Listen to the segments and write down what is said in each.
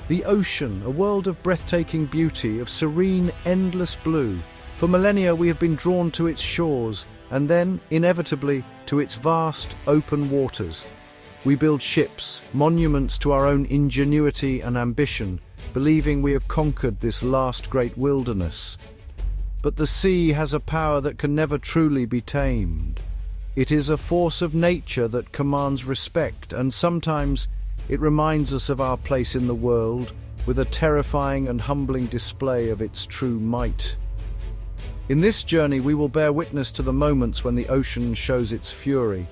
The ocean, a world of breathtaking beauty, of serene, endless blue. For millennia we have been drawn to its shores, and then, inevitably, to its vast, open waters. We build ships, monuments to our own ingenuity and ambition, believing we have conquered this last great wilderness. But the sea has a power that can never truly be tamed. It is a force of nature that commands respect, and sometimes it reminds us of our place in the world with a terrifying and humbling display of its true might. In this journey, we will bear witness to the moments when the ocean shows its fury.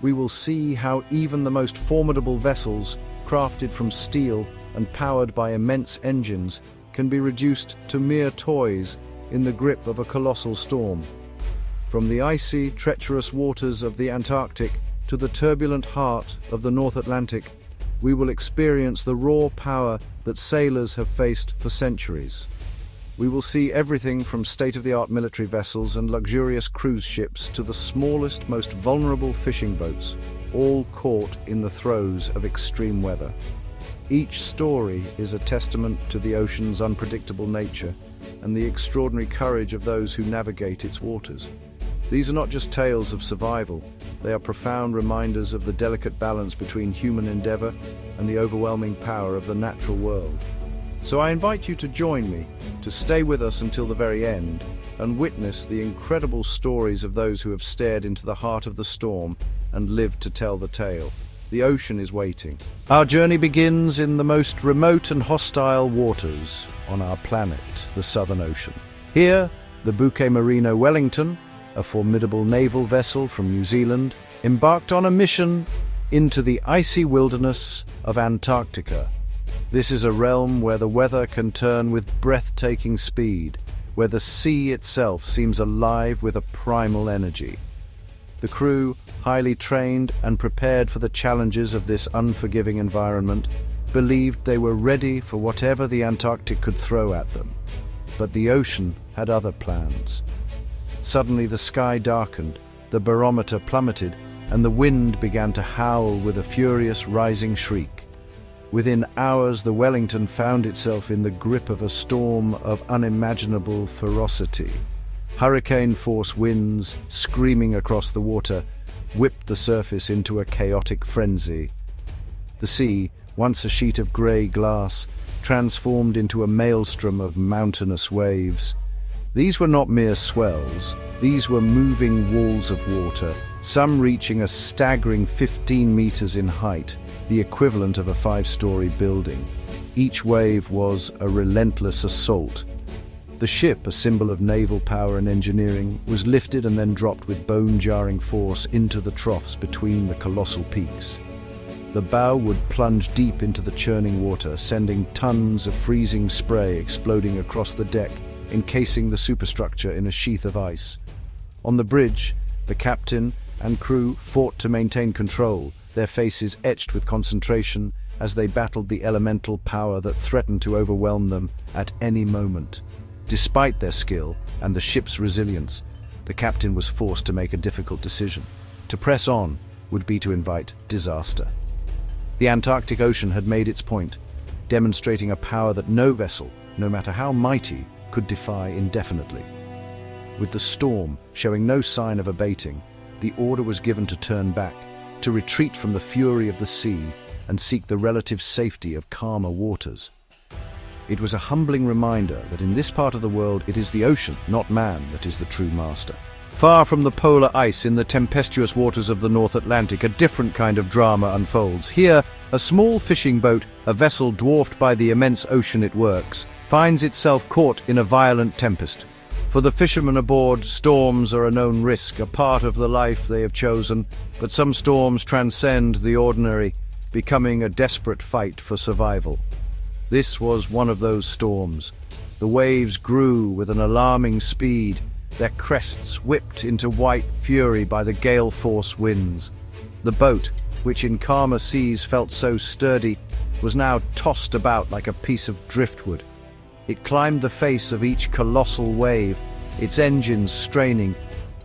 We will see how even the most formidable vessels, crafted from steel and powered by immense engines, can be reduced to mere toys in the grip of a colossal storm. From the icy, treacherous waters of the Antarctic to the turbulent heart of the North Atlantic, we will experience the raw power that sailors have faced for centuries. We will see everything from state-of-the-art military vessels and luxurious cruise ships to the smallest, most vulnerable fishing boats, all caught in the throes of extreme weather. Each story is a testament to the ocean's unpredictable nature and the extraordinary courage of those who navigate its waters. These are not just tales of survival, they are profound reminders of the delicate balance between human endeavor and the overwhelming power of the natural world. So I invite you to join me, to stay with us until the very end, and witness the incredible stories of those who have stared into the heart of the storm and lived to tell the tale. The ocean is waiting. Our journey begins in the most remote and hostile waters on our planet, the Southern Ocean. Here, the Bouquet Marino Wellington, a formidable naval vessel from New Zealand, embarked on a mission into the icy wilderness of Antarctica. This is a realm where the weather can turn with breathtaking speed, where the sea itself seems alive with a primal energy. The crew, highly trained and prepared for the challenges of this unforgiving environment, believed they were ready for whatever the Antarctic could throw at them. But the ocean had other plans. Suddenly the sky darkened, the barometer plummeted, and the wind began to howl with a furious rising shriek. Within hours, the Wellington found itself in the grip of a storm of unimaginable ferocity. Hurricane-force winds, screaming across the water, whipped the surface into a chaotic frenzy. The sea, once a sheet of grey glass, transformed into a maelstrom of mountainous waves. These were not mere swells, these were moving walls of water, some reaching a staggering 15 meters in height, the equivalent of a 5-story building. Each wave was a relentless assault. The ship, a symbol of naval power and engineering, was lifted and then dropped with bone-jarring force into the troughs between the colossal peaks. The bow would plunge deep into the churning water, sending tons of freezing spray exploding across the deck, encasing the superstructure in a sheath of ice. On the bridge, the captain and crew fought to maintain control, their faces etched with concentration as they battled the elemental power that threatened to overwhelm them at any moment. Despite their skill and the ship's resilience, the captain was forced to make a difficult decision. To press on would be to invite disaster. The Antarctic Ocean had made its point, demonstrating a power that no vessel, no matter how mighty, could defy indefinitely. With the storm showing no sign of abating, the order was given to turn back, to retreat from the fury of the sea and seek the relative safety of calmer waters. It was a humbling reminder that in this part of the world it is the ocean, not man, that is the true master. Far from the polar ice in the tempestuous waters of the North Atlantic, a different kind of drama unfolds. Here, a small fishing boat, a vessel dwarfed by the immense ocean it works, finds itself caught in a violent tempest. For the fishermen aboard, storms are a known risk, a part of the life they have chosen, but some storms transcend the ordinary, becoming a desperate fight for survival. This was one of those storms. The waves grew with an alarming speed, their crests whipped into white fury by the gale-force winds. The boat, which in calmer seas felt so sturdy, was now tossed about like a piece of driftwood. It climbed the face of each colossal wave, its engines straining,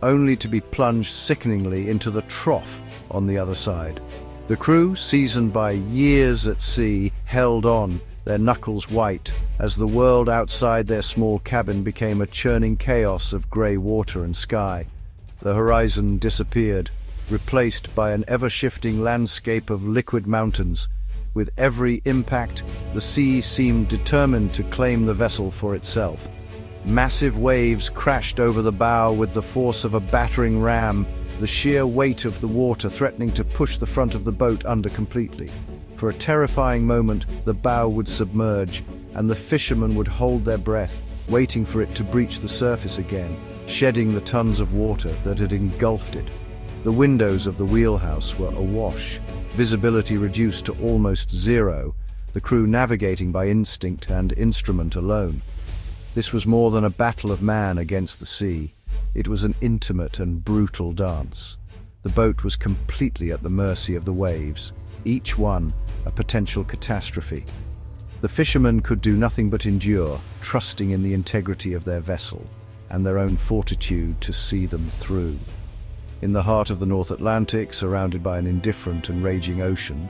only to be plunged sickeningly into the trough on the other side. The crew, seasoned by years at sea, held on, their knuckles white, as the world outside their small cabin became a churning chaos of grey water and sky. The horizon disappeared, replaced by an ever-shifting landscape of liquid mountains. With every impact, the sea seemed determined to claim the vessel for itself. Massive waves crashed over the bow with the force of a battering ram, the sheer weight of the water threatening to push the front of the boat under completely. For a terrifying moment, the bow would submerge, and the fishermen would hold their breath, waiting for it to breach the surface again, shedding the tons of water that had engulfed it. The windows of the wheelhouse were awash, visibility reduced to almost zero, the crew navigating by instinct and instrument alone. This was more than a battle of man against the sea. It was an intimate and brutal dance. The boat was completely at the mercy of the waves, each one a potential catastrophe. The fishermen could do nothing but endure, trusting in the integrity of their vessel and their own fortitude to see them through. In the heart of the North Atlantic, surrounded by an indifferent and raging ocean,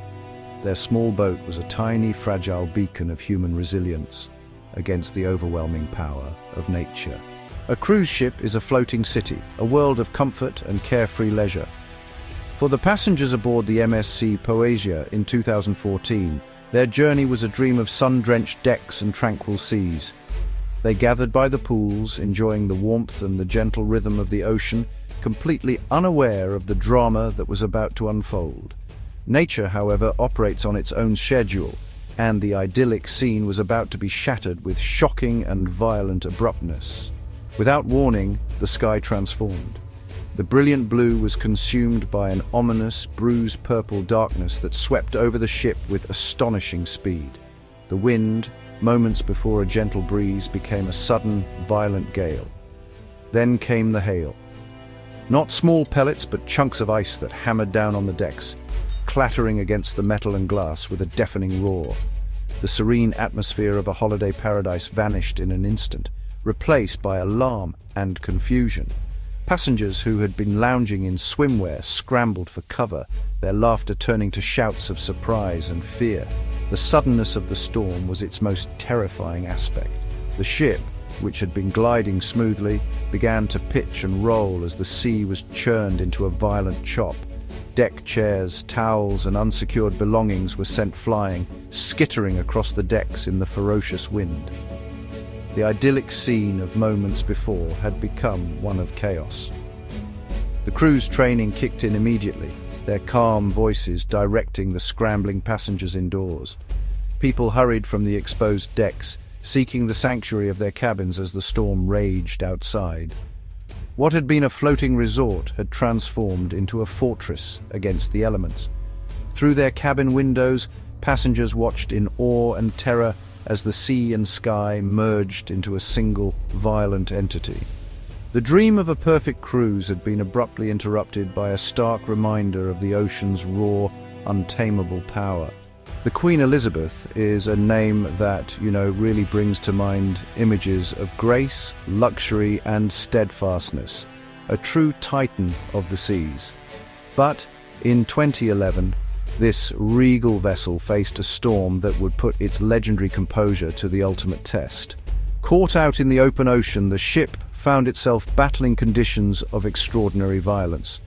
their small boat was a tiny, fragile beacon of human resilience against the overwhelming power of nature. A cruise ship is a floating city, a world of comfort and carefree leisure. For the passengers aboard the MSC Poesia in 2014, their journey was a dream of sun-drenched decks and tranquil seas. They gathered by the pools, enjoying the warmth and the gentle rhythm of the ocean, completely unaware of the drama that was about to unfold. Nature, however, operates on its own schedule, and the idyllic scene was about to be shattered with shocking and violent abruptness. Without warning, the sky transformed. The brilliant blue was consumed by an ominous, bruised purple darkness that swept over the ship with astonishing speed. The wind, moments before a gentle breeze, became a sudden, violent gale. Then came the hail. Not small pellets, but chunks of ice that hammered down on the decks, clattering against the metal and glass with a deafening roar. The serene atmosphere of a holiday paradise vanished in an instant, replaced by alarm and confusion. Passengers who had been lounging in swimwear scrambled for cover, their laughter turning to shouts of surprise and fear. The suddenness of the storm was its most terrifying aspect. The ship, which had been gliding smoothly, began to pitch and roll as the sea was churned into a violent chop. Deck chairs, towels, and unsecured belongings were sent flying, skittering across the decks in the ferocious wind. The idyllic scene of moments before had become one of chaos. The crew's training kicked in immediately, their calm voices directing the scrambling passengers indoors. People hurried from the exposed decks, seeking the sanctuary of their cabins as the storm raged outside. What had been a floating resort had transformed into a fortress against the elements. Through their cabin windows, passengers watched in awe and terror as the sea and sky merged into a single, violent entity. The dream of a perfect cruise had been abruptly interrupted by a stark reminder of the ocean's raw, untamable power. The Queen Elizabeth is a name that, really brings to mind images of grace, luxury, and steadfastness, a true titan of the seas. But in 2011, this regal vessel faced a storm that would put its legendary composure to the ultimate test. Caught out in the open ocean, the ship found itself battling conditions of extraordinary violence.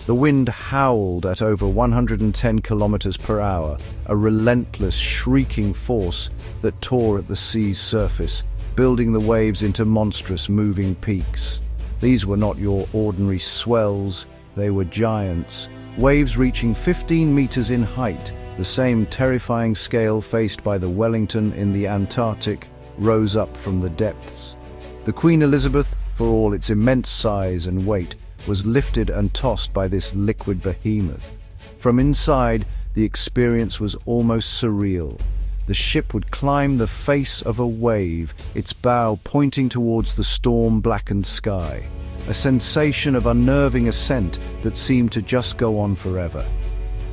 The wind howled at over 110 kilometers per hour, a relentless, shrieking force that tore at the sea's surface, building the waves into monstrous moving peaks. These were not your ordinary swells, they were giants, waves reaching 15 meters in height. The same terrifying scale faced by the Wellington in the Antarctic rose up from the depths. The Queen Elizabeth, for all its immense size and weight, was lifted and tossed by this liquid behemoth. From inside, the experience was almost surreal. The ship would climb the face of a wave, its bow pointing towards the storm-blackened sky. A sensation of unnerving ascent that seemed to just go on forever.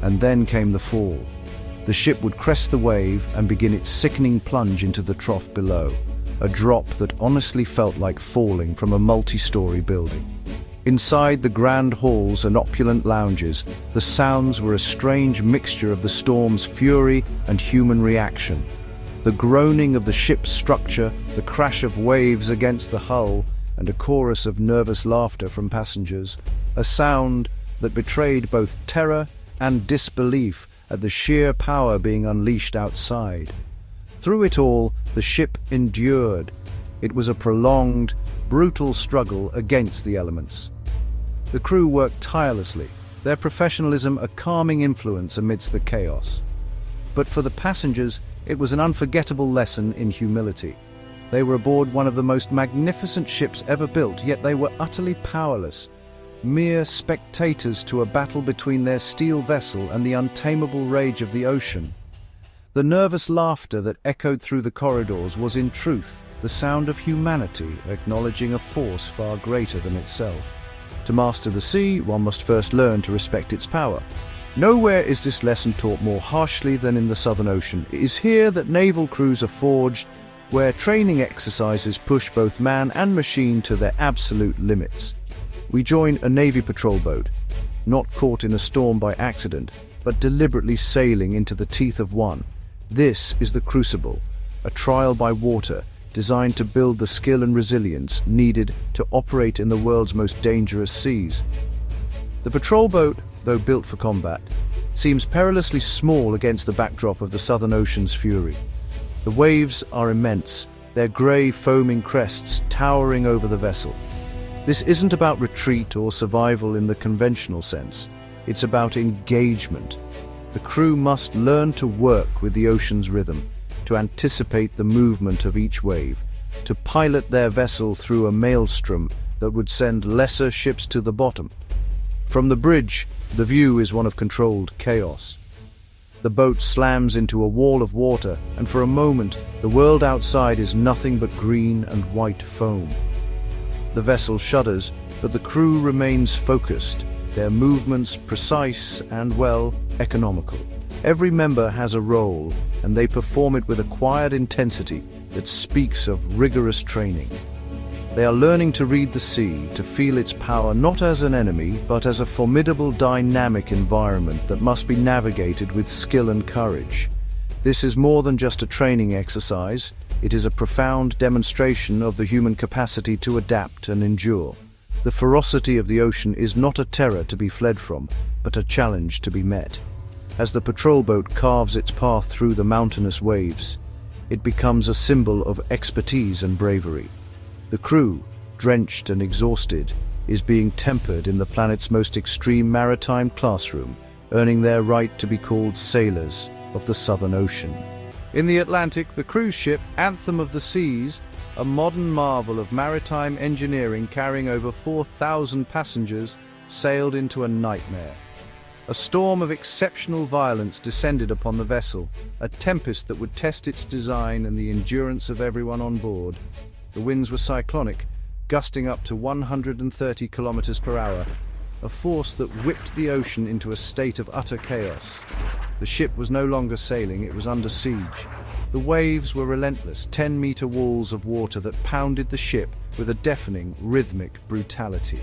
And then came the fall. The ship would crest the wave and begin its sickening plunge into the trough below, a drop that honestly felt like falling from a multi-story building. Inside the grand halls and opulent lounges, the sounds were a strange mixture of the storm's fury and human reaction. The groaning of the ship's structure, the crash of waves against the hull, and a chorus of nervous laughter from passengers, a sound that betrayed both terror and disbelief at the sheer power being unleashed outside. Through it all, the ship endured. It was a prolonged, brutal struggle against the elements. The crew worked tirelessly, their professionalism a calming influence amidst the chaos. But for the passengers, it was an unforgettable lesson in humility. They were aboard one of the most magnificent ships ever built, yet they were utterly powerless, mere spectators to a battle between their steel vessel and the untamable rage of the ocean. The nervous laughter that echoed through the corridors was in truth the sound of humanity acknowledging a force far greater than itself. To master the sea, one must first learn to respect its power. Nowhere is this lesson taught more harshly than in the Southern Ocean. It is here that naval crews are forged, where training exercises push both man and machine to their absolute limits. We join a Navy patrol boat, not caught in a storm by accident, but deliberately sailing into the teeth of one. This is the Crucible, a trial by water designed to build the skill and resilience needed to operate in the world's most dangerous seas. The patrol boat, though built for combat, seems perilously small against the backdrop of the Southern Ocean's fury. The waves are immense, their grey foaming crests towering over the vessel. This isn't about retreat or survival in the conventional sense. It's about engagement. The crew must learn to work with the ocean's rhythm, to anticipate the movement of each wave, to pilot their vessel through a maelstrom that would send lesser ships to the bottom. From the bridge, the view is one of controlled chaos. The boat slams into a wall of water, and for a moment, the world outside is nothing but green and white foam. The vessel shudders, but the crew remains focused, their movements precise and, well, economical. Every member has a role, and they perform it with a quiet intensity that speaks of rigorous training. They are learning to read the sea, to feel its power not as an enemy, but as a formidable dynamic environment that must be navigated with skill and courage. This is more than just a training exercise. It is a profound demonstration of the human capacity to adapt and endure. The ferocity of the ocean is not a terror to be fled from, but a challenge to be met. As the patrol boat carves its path through the mountainous waves, it becomes a symbol of expertise and bravery. The crew, drenched and exhausted, is being tempered in the planet's most extreme maritime classroom, earning their right to be called sailors of the Southern Ocean. In the Atlantic, the cruise ship Anthem of the Seas, a modern marvel of maritime engineering carrying over 4,000 passengers, sailed into a nightmare. A storm of exceptional violence descended upon the vessel, a tempest that would test its design and the endurance of everyone on board. The winds were cyclonic, gusting up to 130 kilometers per hour, a force that whipped the ocean into a state of utter chaos. The ship was no longer sailing, it was under siege. The waves were relentless, 10-meter walls of water that pounded the ship with a deafening, rhythmic brutality.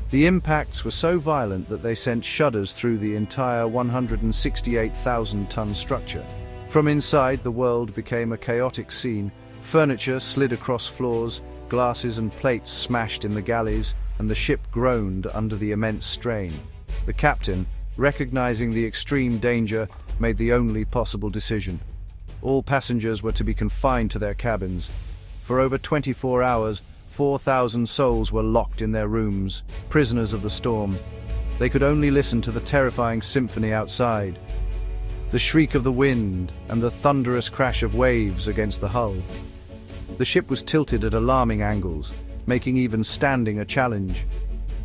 The impacts were so violent that they sent shudders through the entire 168,000-ton structure. From inside, the world became a chaotic scene. Furniture slid across floors, glasses and plates smashed in the galleys, and the ship groaned under the immense strain. The captain, recognizing the extreme danger, made the only possible decision. All passengers were to be confined to their cabins. For over 24 hours, 4,000 souls were locked in their rooms, prisoners of the storm. They could only listen to the terrifying symphony outside, the shriek of the wind and the thunderous crash of waves against the hull. The ship was tilted at alarming angles, making even standing a challenge.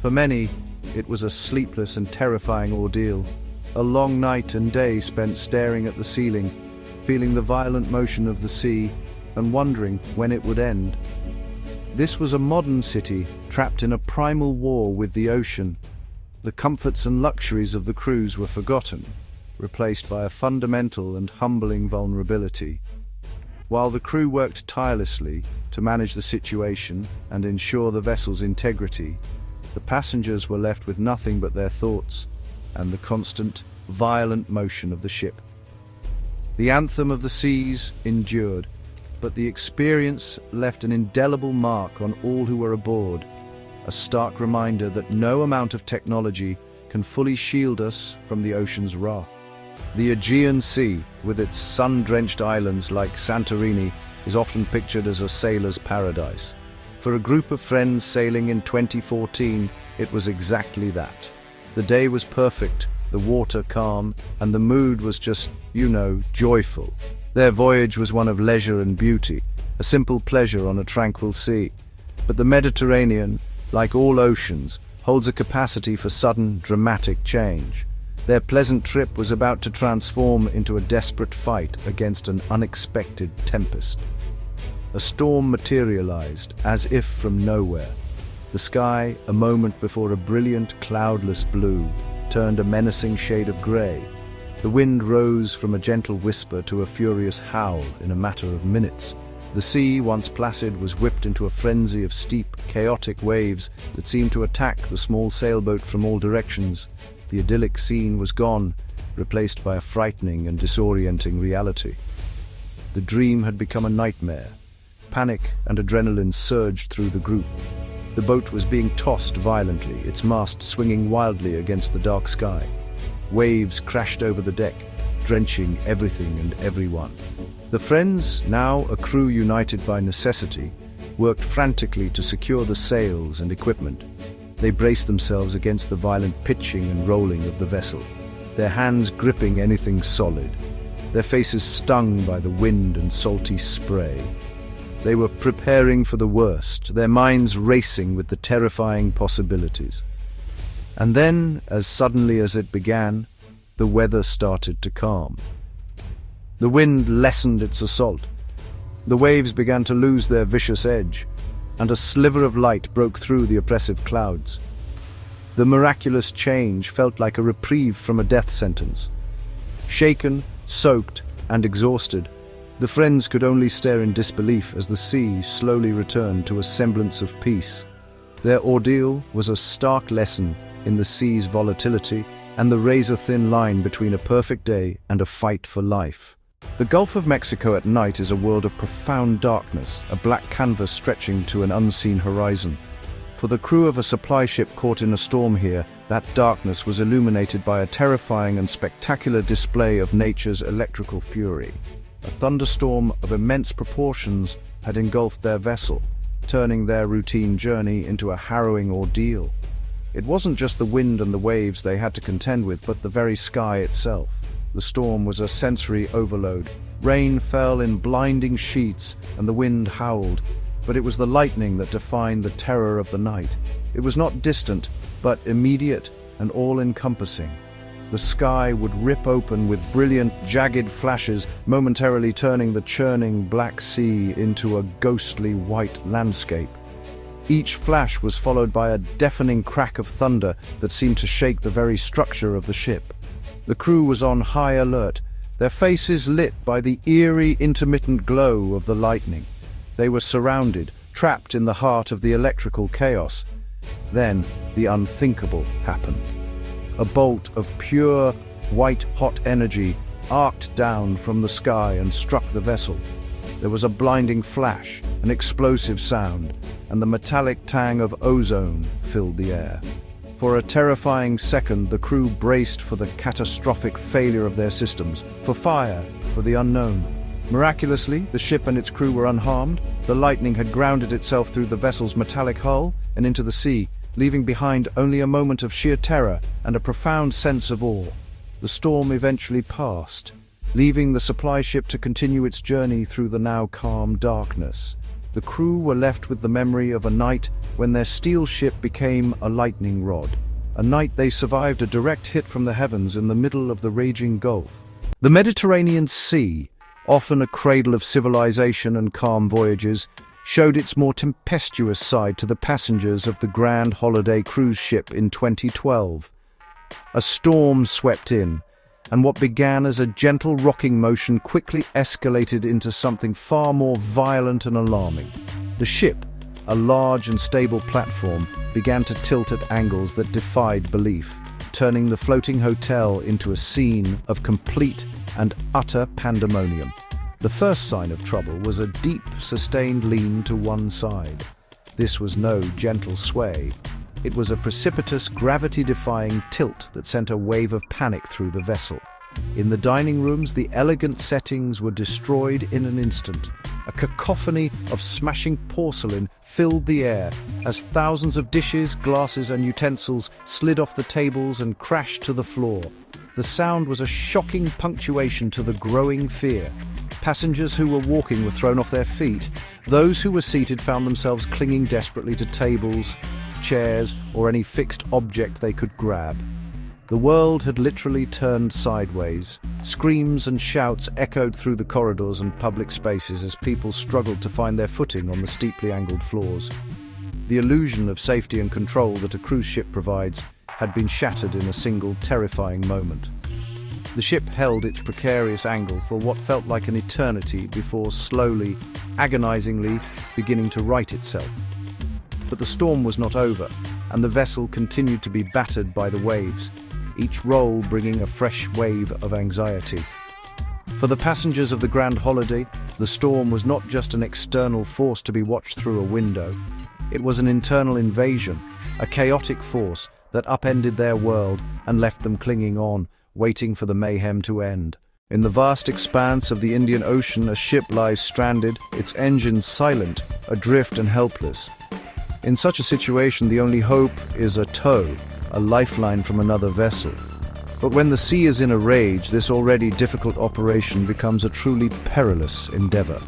For many, it was a sleepless and terrifying ordeal, a long night and day spent staring at the ceiling, feeling the violent motion of the sea and wondering when it would end. This was a modern city trapped in a primal war with the ocean. The comforts and luxuries of the cruise were forgotten, replaced by a fundamental and humbling vulnerability. While the crew worked tirelessly to manage the situation and ensure the vessel's integrity, the passengers were left with nothing but their thoughts and the constant, violent motion of the ship. The anthem of the seas endured, but the experience left an indelible mark on all who were aboard, a stark reminder that no amount of technology can fully shield us from the ocean's wrath. The Aegean Sea, with its sun-drenched islands like Santorini, is often pictured as a sailor's paradise. For a group of friends sailing in 2014, it was exactly that. The day was perfect, the water calm, and the mood was just, joyful. Their voyage was one of leisure and beauty, a simple pleasure on a tranquil sea. But the Mediterranean, like all oceans, holds a capacity for sudden, dramatic change. Their pleasant trip was about to transform into a desperate fight against an unexpected tempest. A storm materialized, as if from nowhere. The sky, a moment before a brilliant, cloudless blue, turned a menacing shade of grey. The wind rose from a gentle whisper to a furious howl in a matter of minutes. The sea, once placid, was whipped into a frenzy of steep, chaotic waves that seemed to attack the small sailboat from all directions. The idyllic scene was gone, replaced by a frightening and disorienting reality. The dream had become a nightmare. Panic and adrenaline surged through the group. The boat was being tossed violently, its mast swinging wildly against the dark sky. Waves crashed over the deck, drenching everything and everyone. The friends, now a crew united by necessity, worked frantically to secure the sails and equipment. They braced themselves against the violent pitching and rolling of the vessel, their hands gripping anything solid, their faces stung by the wind and salty spray. They were preparing for the worst, their minds racing with the terrifying possibilities. And then, as suddenly as it began, the weather started to calm. The wind lessened its assault. The waves began to lose their vicious edge, and a sliver of light broke through the oppressive clouds. The miraculous change felt like a reprieve from a death sentence. Shaken, soaked, and exhausted, the friends could only stare in disbelief as the sea slowly returned to a semblance of peace. Their ordeal was a stark lesson in the sea's volatility and the razor-thin line between a perfect day and a fight for life. The Gulf of Mexico at night is a world of profound darkness, a black canvas stretching to an unseen horizon. For the crew of a supply ship caught in a storm here, that darkness was illuminated by a terrifying and spectacular display of nature's electrical fury. A thunderstorm of immense proportions had engulfed their vessel, turning their routine journey into a harrowing ordeal. It wasn't just the wind and the waves they had to contend with, but the very sky itself. The storm was a sensory overload. Rain fell in blinding sheets and the wind howled, but it was the lightning that defined the terror of the night. It was not distant, but immediate and all-encompassing. The sky would rip open with brilliant, jagged flashes, momentarily turning the churning Black Sea into a ghostly white landscape. Each flash was followed by a deafening crack of thunder that seemed to shake the very structure of the ship. The crew was on high alert, their faces lit by the eerie, intermittent glow of the lightning. They were surrounded, trapped in the heart of the electrical chaos. Then the unthinkable happened. A bolt of pure, white-hot energy arced down from the sky and struck the vessel. There was a blinding flash, an explosive sound, and the metallic tang of ozone filled the air. For a terrifying second, the crew braced for the catastrophic failure of their systems, for fire, for the unknown. Miraculously, the ship and its crew were unharmed. The lightning had grounded itself through the vessel's metallic hull and into the sea, leaving behind only a moment of sheer terror and a profound sense of awe. The storm eventually passed, leaving the supply ship to continue its journey through the now calm darkness. The crew were left with the memory of a night when their steel ship became a lightning rod, a night they survived a direct hit from the heavens in the middle of the raging Gulf. The Mediterranean Sea, often a cradle of civilization and calm voyages, showed its more tempestuous side to the passengers of the Grand Holiday cruise ship in 2012. A storm swept in, and what began as a gentle rocking motion quickly escalated into something far more violent and alarming. The ship, a large and stable platform, began to tilt at angles that defied belief. turning the floating hotel into a scene of complete and utter pandemonium. The first sign of trouble was a deep, sustained lean to one side. This was no gentle sway. It was a precipitous, gravity-defying tilt that sent a wave of panic through the vessel. In the dining rooms, the elegant settings were destroyed in an instant. A cacophony of smashing porcelain filled the air as thousands of dishes, glasses, and utensils slid off the tables and crashed to the floor. The sound was a shocking punctuation to the growing fear. Passengers who were walking were thrown off their feet. Those who were seated found themselves clinging desperately to tables, chairs, or any fixed object they could grab. The world had literally turned sideways. Screams and shouts echoed through the corridors and public spaces as people struggled to find their footing on the steeply angled floors. The illusion of safety and control that a cruise ship provides had been shattered in a single terrifying moment. The ship held its precarious angle for what felt like an eternity before slowly, agonizingly beginning to right itself. But the storm was not over, and the vessel continued to be battered by the waves, each roll bringing a fresh wave of anxiety. For the passengers of the Grand Holiday, the storm was not just an external force to be watched through a window. It was an internal invasion, a chaotic force that upended their world and left them clinging on, waiting for the mayhem to end. In the vast expanse of the Indian Ocean, a ship lies stranded, its engines silent, adrift and helpless. In such a situation, the only hope is a tow, a lifeline from another vessel. But when the sea is in a rage, this already difficult operation becomes a truly perilous endeavor.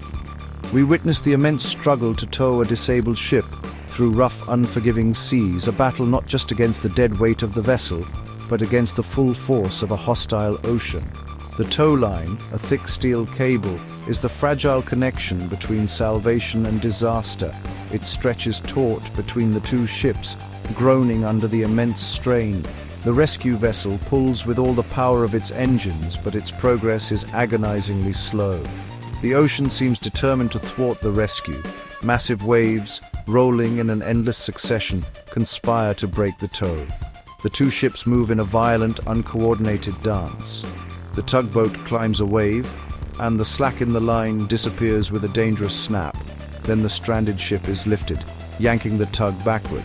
We witness the immense struggle to tow a disabled ship through rough, unforgiving seas, a battle not just against the dead weight of the vessel, but against the full force of a hostile ocean. The tow line, a thick steel cable, is the fragile connection between salvation and disaster. It stretches taut between the two ships, groaning under the immense strain. The rescue vessel pulls with all the power of its engines, but its progress is agonizingly slow. The ocean seems determined to thwart the rescue. Massive waves, rolling in an endless succession, conspire to break the tow. The two ships move in a violent, uncoordinated dance. The tugboat climbs a wave, and the slack in the line disappears with a dangerous snap. Then the stranded ship is lifted, yanking the tug backward.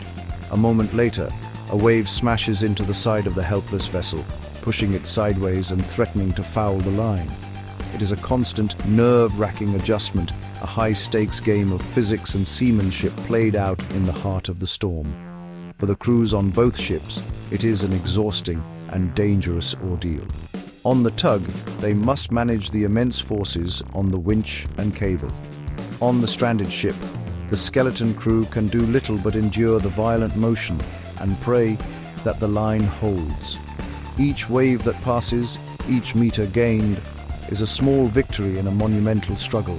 A moment later, a wave smashes into the side of the helpless vessel, pushing it sideways and threatening to foul the line. It is a constant, nerve-wracking adjustment, a high-stakes game of physics and seamanship played out in the heart of the storm. For the crews on both ships, it is an exhausting and dangerous ordeal. On the tug, they must manage the immense forces on the winch and cable. On the stranded ship, the skeleton crew can do little but endure the violent motion and pray that the line holds. Each wave that passes, each meter gained, is a small victory in a monumental struggle.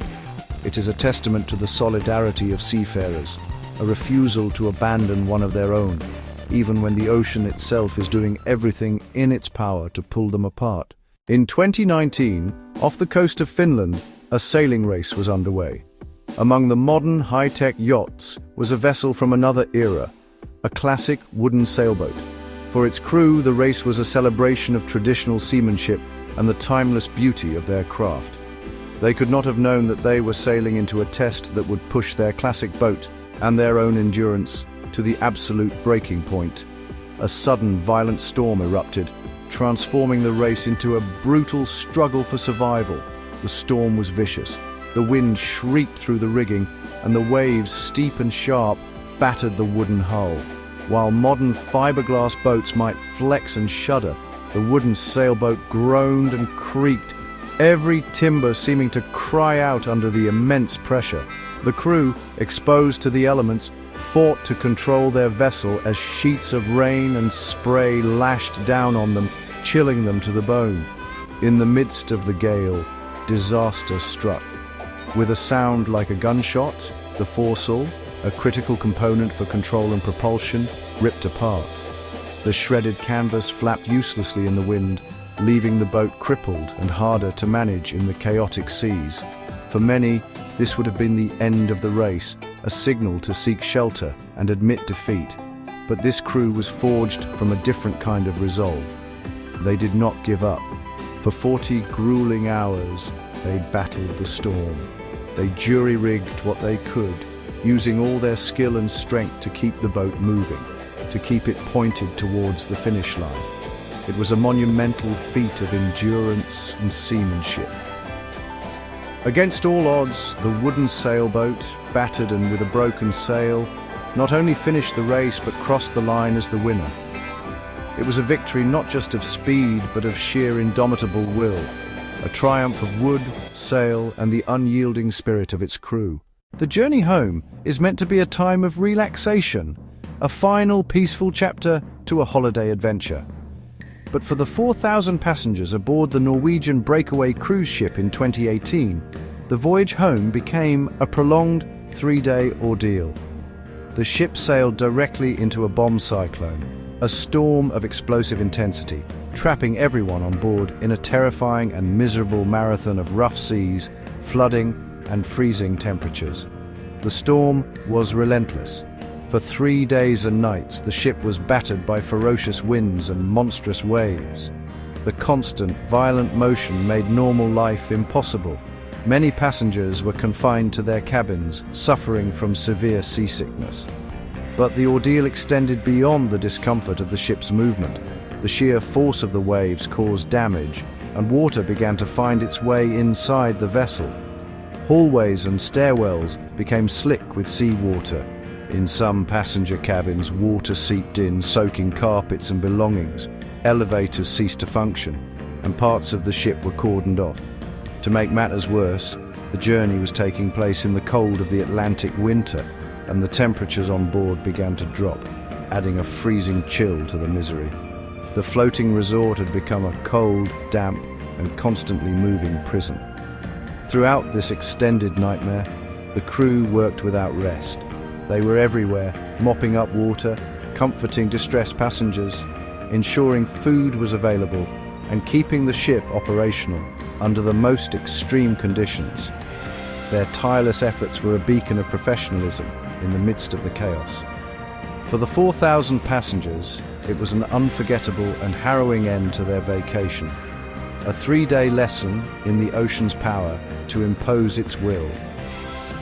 It is a testament to the solidarity of seafarers, a refusal to abandon one of their own, even when the ocean itself is doing everything in its power to pull them apart. In 2019, off the coast of Finland, a sailing race was underway. Among the modern, high-tech yachts was a vessel from another era, a classic wooden sailboat. For its crew, the race was a celebration of traditional seamanship and the timeless beauty of their craft. They could not have known that they were sailing into a test that would push their classic boat and their own endurance to the absolute breaking point. A sudden, violent storm erupted, transforming the race into a brutal struggle for survival. The storm was vicious. The wind shrieked through the rigging, and the waves, steep and sharp, battered the wooden hull. While modern fiberglass boats might flex and shudder, the wooden sailboat groaned and creaked, every timber seeming to cry out under the immense pressure. The crew, exposed to the elements, fought to control their vessel as sheets of rain and spray lashed down on them, chilling them to the bone. In the midst of the gale, disaster struck. With a sound like a gunshot, the foresail, a critical component for control and propulsion, ripped apart. The shredded canvas flapped uselessly in the wind, leaving the boat crippled and harder to manage in the chaotic seas. For many, this would have been the end of the race, a signal to seek shelter and admit defeat. But this crew was forged from a different kind of resolve. They did not give up. For 40 grueling hours, they battled the storm. They jury-rigged what they could, using all their skill and strength to keep the boat moving, to keep it pointed towards the finish line. It was a monumental feat of endurance and seamanship. Against all odds, the wooden sailboat, battered and with a broken sail, not only finished the race but crossed the line as the winner. It was a victory not just of speed but of sheer indomitable will, a triumph of wood, sail, and the unyielding spirit of its crew. The journey home is meant to be a time of relaxation, a final peaceful chapter to a holiday adventure. But for the 4,000 passengers aboard the Norwegian breakaway cruise ship in 2018, the voyage home became a prolonged 3-day ordeal. The ship sailed directly into a bomb cyclone, a storm of explosive intensity, trapping everyone on board in a terrifying and miserable marathon of rough seas, flooding, and freezing temperatures. The storm was relentless. For 3 days and nights, the ship was battered by ferocious winds and monstrous waves. The constant, violent motion made normal life impossible. Many passengers were confined to their cabins, suffering from severe seasickness. But the ordeal extended beyond the discomfort of the ship's movement. The sheer force of the waves caused damage, and water began to find its way inside the vessel. Hallways and stairwells became slick with seawater. In some passenger cabins, water seeped in, soaking carpets and belongings. Elevators ceased to function, and parts of the ship were cordoned off. To make matters worse, the journey was taking place in the cold of the Atlantic winter, and the temperatures on board began to drop, adding a freezing chill to the misery. The floating resort had become a cold, damp, and constantly moving prison. Throughout this extended nightmare, the crew worked without rest. They were everywhere, mopping up water, comforting distressed passengers, ensuring food was available, and keeping the ship operational under the most extreme conditions. Their tireless efforts were a beacon of professionalism in the midst of the chaos. For the 4,000 passengers, it was an unforgettable and harrowing end to their vacation. A 3-day lesson in the ocean's power to impose its will,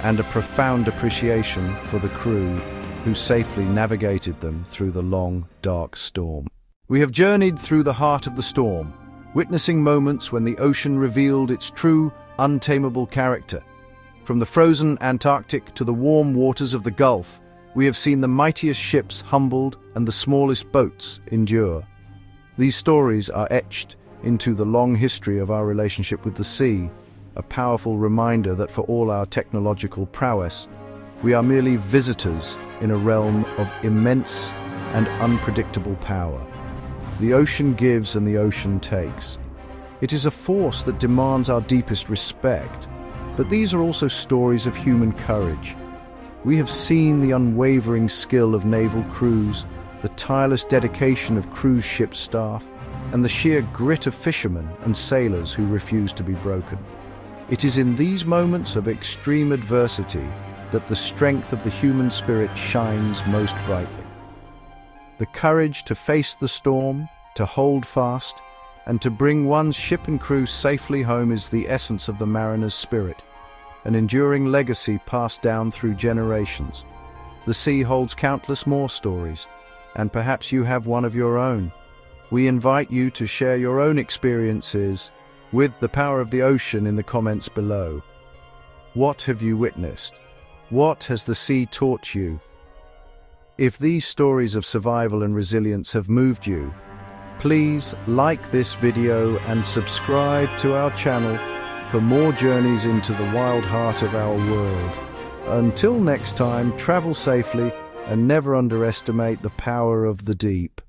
and a profound appreciation for the crew who safely navigated them through the long, dark storm. We have journeyed through the heart of the storm, witnessing moments when the ocean revealed its true, untamable character. From the frozen Antarctic to the warm waters of the Gulf, we have seen the mightiest ships humbled and the smallest boats endure. These stories are etched into the long history of our relationship with the sea, a powerful reminder that for all our technological prowess, we are merely visitors in a realm of immense and unpredictable power. The ocean gives and the ocean takes. It is a force that demands our deepest respect, but these are also stories of human courage. We have seen the unwavering skill of naval crews, the tireless dedication of cruise ship staff, and the sheer grit of fishermen and sailors who refuse to be broken. It is in these moments of extreme adversity that the strength of the human spirit shines most brightly. The courage to face the storm, to hold fast, and to bring one's ship and crew safely home is the essence of the mariner's spirit, an enduring legacy passed down through generations. The sea holds countless more stories, and perhaps you have one of your own. We invite you to share your own experiences with the power of the ocean in the comments below. What have you witnessed? What has the sea taught you? If these stories of survival and resilience have moved you, please like this video and subscribe to our channel for more journeys into the wild heart of our world. Until next time, travel safely and never underestimate the power of the deep.